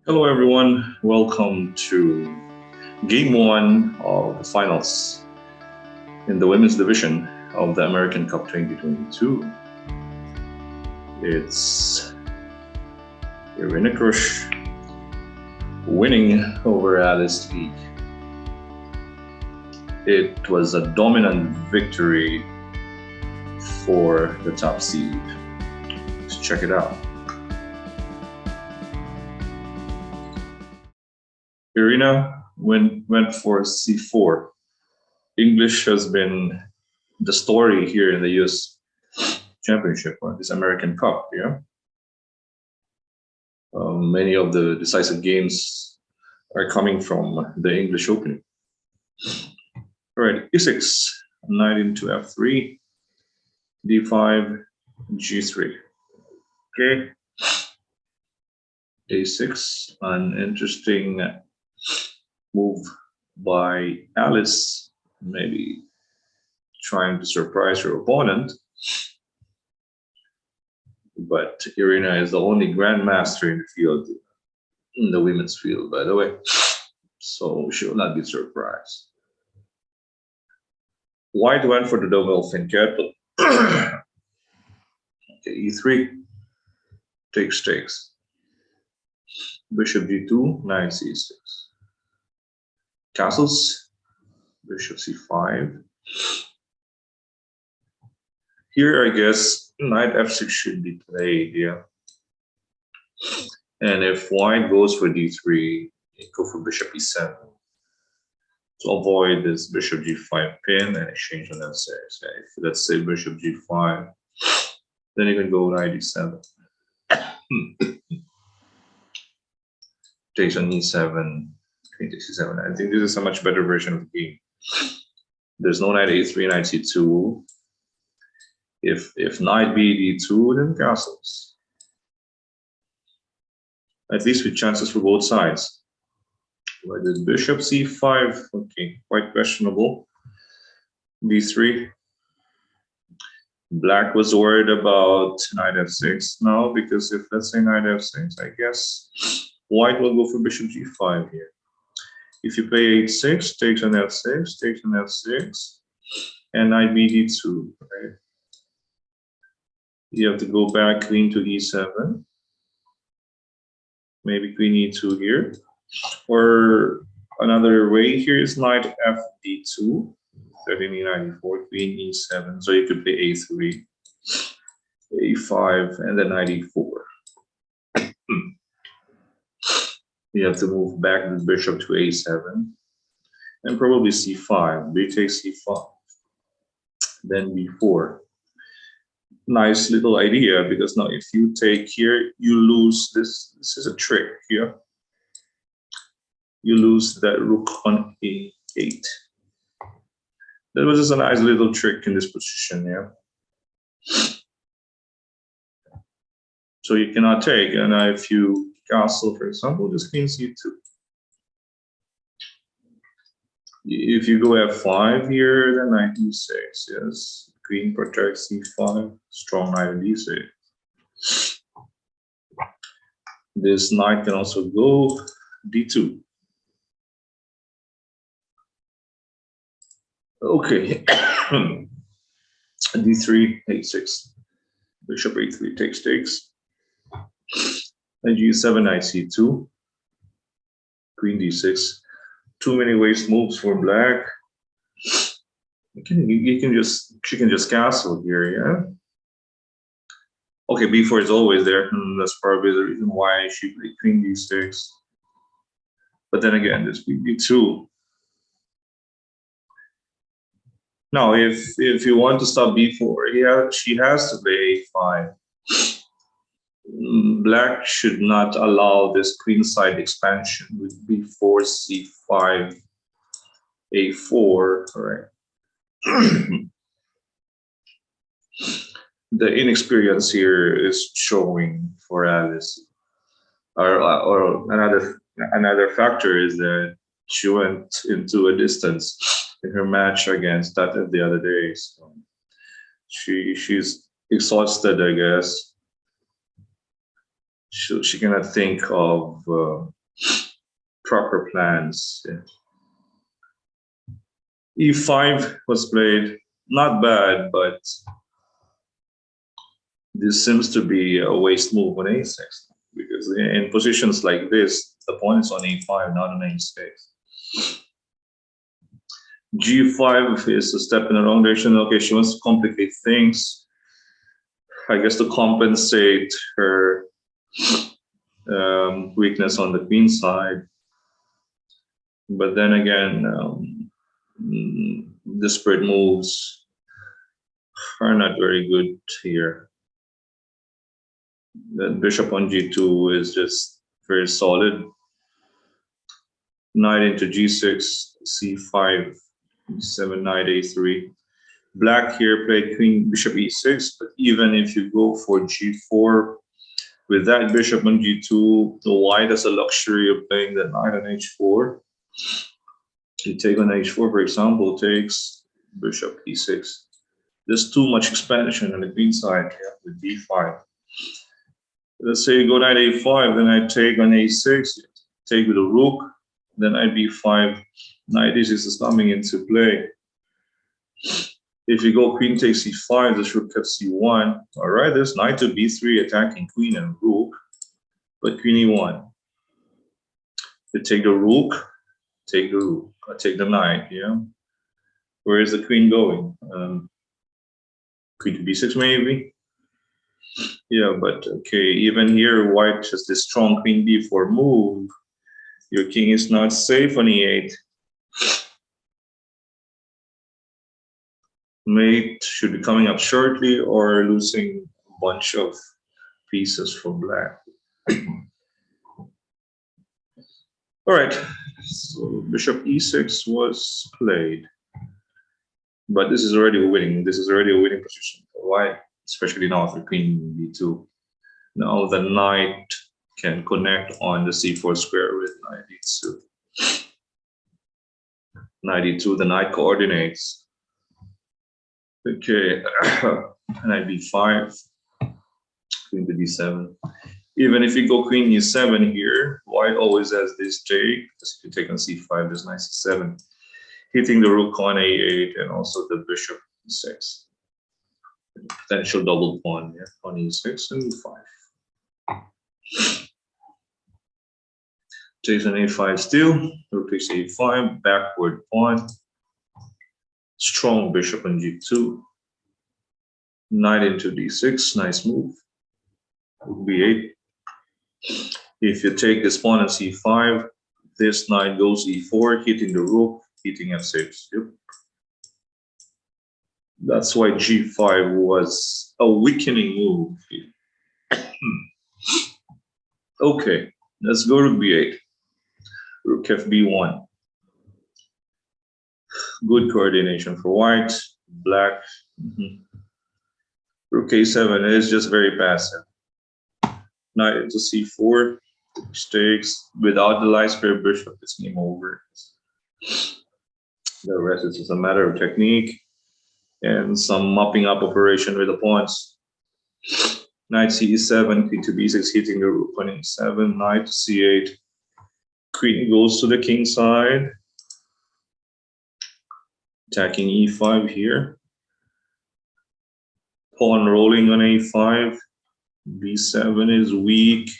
Hello, everyone. Welcome to Game One of the finals in the women's division of the American Cup 2022. It's Irina Krush winning over Alice Teague. It was a dominant victory for the top seed. Let's check it out. Irina went for c4. English has been the story here in the US Championship or this American Cup. Yeah, many of the decisive games are coming from the English Open. All right, e6, knight into f3, d5, g3. Okay, a6, an interesting move by Alice, maybe trying to surprise her opponent. But Irina is the only grandmaster in the field, in the women's field, by the way. So she will not be surprised. White went for the double fianchetto. Okay, e3 takes. Bishop d2, knight c6. Castles, bishop c5. Here, I guess knight f6 should be played, yeah. And if white goes for d3, go for bishop e7 to avoid this bishop g5 pin and exchange on f6. If let's say bishop g5, then you can go knight e7. Takes on e7, queen takes e7. I think this is a much better version of the game. There's no knight a3, knight c2. If knight b d2, then castles. At least with chances for both sides. Why did bishop c5? Okay, quite questionable. d3. Black was worried about knight f6 now, because if let's say knight f6, I guess white will go for bishop g5 here. If you play h6, takes on f6, takes on f6, and knight b d2, right? You have to go back queen to e7. Maybe queen e2 here. Or another way here is knight f d2. 13e94, queen e7. So you could play a3, a5, and then knight e4. You have to move back the bishop to a7 and probably c5. B takes c5, then b4. Nice little idea, because now if you take here, you lose this. This is a trick here. You lose that rook on a8. That was just a nice little trick in this position, yeah. So you cannot take, and if you castle, for example, just queen c2. If you go f5 here, then knight e6, yes. Queen protects c5, strong knight on d6. This knight can also go d2. Okay, d3, a6, bishop a3 takes, and g7, knight c2, queen d6. Too many waste moves for black. She can just castle here, yeah. Okay, b4 is always there. That's probably the reason why she played queen d6. But then again, this queen d2. Now, if you want to stop b4, she has to play a5. Black should not allow this queenside expansion with b4, c5, a4, right? The inexperience here is showing for Alice. Or another factor is that she went into a distance in her match against Tatev the other day. So she's exhausted, I guess. She cannot think of proper plans. E5 was played, not bad, but this seems to be a waste move on a6 because in positions like this, the pawn is on a5, not on a6. G5 is a step in the wrong direction. Okay, she wants to complicate things. I guess to compensate her weakness on the queen side. But then again, disparate moves are not very good here. The bishop on g2 is just very solid. Knight into g6, c5, e7, knight a3. Black here played queen bishop e6, but even if you go for g4 with that bishop on g2, the white has a luxury of playing the knight on h4. You take on h4, for example, takes bishop e6. There's too much expansion on the queen side here with d5. Let's say you go knight a5, then I take on a6, take with a rook, then knight b5, knight e6 is coming into play. If you go queen takes c5, this rook kept c1. All right, there's knight to b3 attacking queen and rook, but queen e1. You take the rook, take the rook, or take the knight, yeah? Where is the queen going? Queen to b6 maybe? Yeah, but okay, even here, white has this strong queen b4 move. Your king is not safe on e8. Mate should be coming up shortly or losing a bunch of pieces for black. All right, so bishop e6 was played. But this is already a winning. This is already a winning position for white, especially now after queen b2. Now the knight can connect on the c4 square with knight e2. Knight e2, the knight coordinates. Okay, knight b5, queen to d7. Even if you go queen e7 here, white always has this take. Because if you take on c5, there's knight c7, hitting the rook on a8 and also the bishop e6. Potential double pawn, yeah, on e6 and e5. Takes an a5 still, rook takes a5, backward pawn. Strong bishop on g2. Knight into d6, nice move. Rook b8. If you take this pawn on c5, this knight goes e4, hitting the rook, hitting f6. Yep. That's why g5 was a weakening move. Okay, let's go rook b8. Rook fb1. Good coordination for white. Black. Rook a7 is just very passive. Knight into c4, which takes without the light square bishop, it's game over. The rest is just a matter of technique and some mopping up operation with the pawns. Knight c7, queen to b6, hitting the rook on e7, knight to c8. Queen goes to the king side. Attacking e5 here. Pawn rolling on a5. b7 is weak.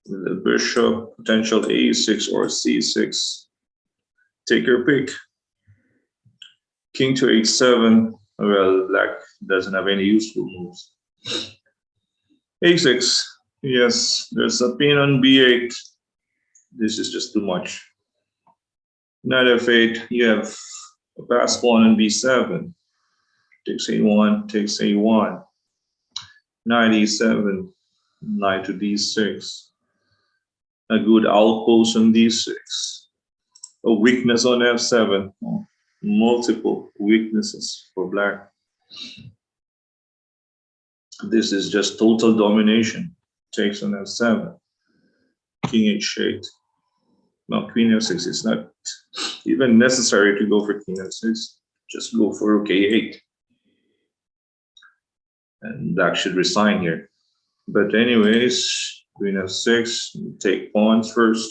The bishop, potential a6 or c6. Take your pick. King to h7. Well, black doesn't have any useful moves. a6. Yes, there's a pin on b8. This is just too much. Knight f8. You have a pass pawn on b7. Takes a1, takes a1. Knight e7. Knight to d6. A good outpost on d6. A weakness on f7. Oh, multiple weaknesses for black. This is just total domination. Takes on f7. King h8. Now queen f6 is not even necessary to go for king f6. Just go for rook a8. And black should resign here. But anyways, queen f6, take pawns first.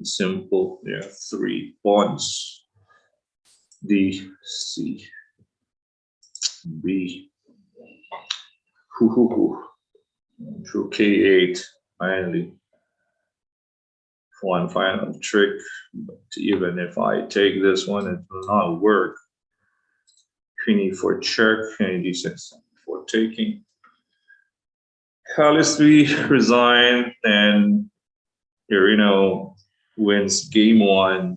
Simple, yeah, 3 pawns. D, C, B. Hoo, hoo, hoo. Through K8, finally. One final trick, but even if I take this one, it will not work. Queen e4 check, and d6 for taking. Alice 3 resign, and Irina wins game 1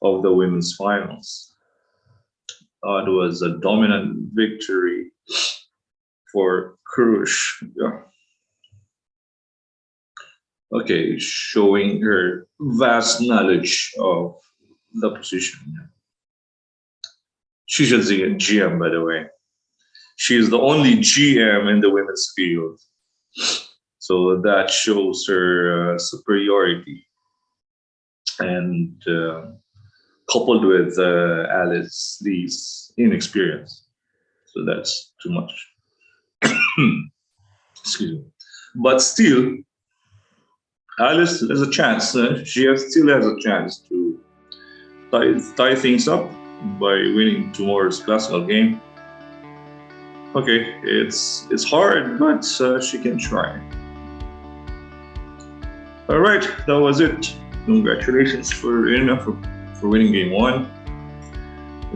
of the women's finals. It was a dominant victory for Krush. Yeah. Okay, showing her vast knowledge of the position. She's just a GM, by the way. She's the only GM in the women's field. So that shows her superiority. And coupled with Alice Lee's inexperience. So that's too much. Excuse me. But still, Alice has a chance. Still has a chance to tie things up by winning tomorrow's classical game. Okay, it's hard, but she can try. All right, that was it. Congratulations for Irina for winning game 1.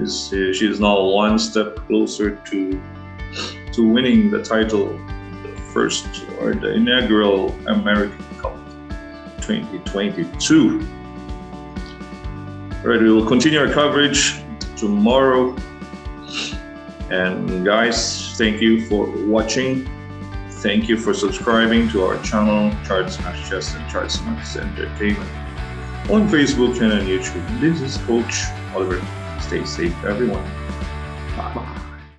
She is now one step closer to winning the title, the first or the inaugural American Cup 2022. All right, we will continue our coverage tomorrow. And guys, thank you for watching. Thank you for subscribing to our channel, Chart Smash Chess and Chart Smash Entertainment, on Facebook and on YouTube. This is Coach Oliver. Stay safe, everyone. Bye.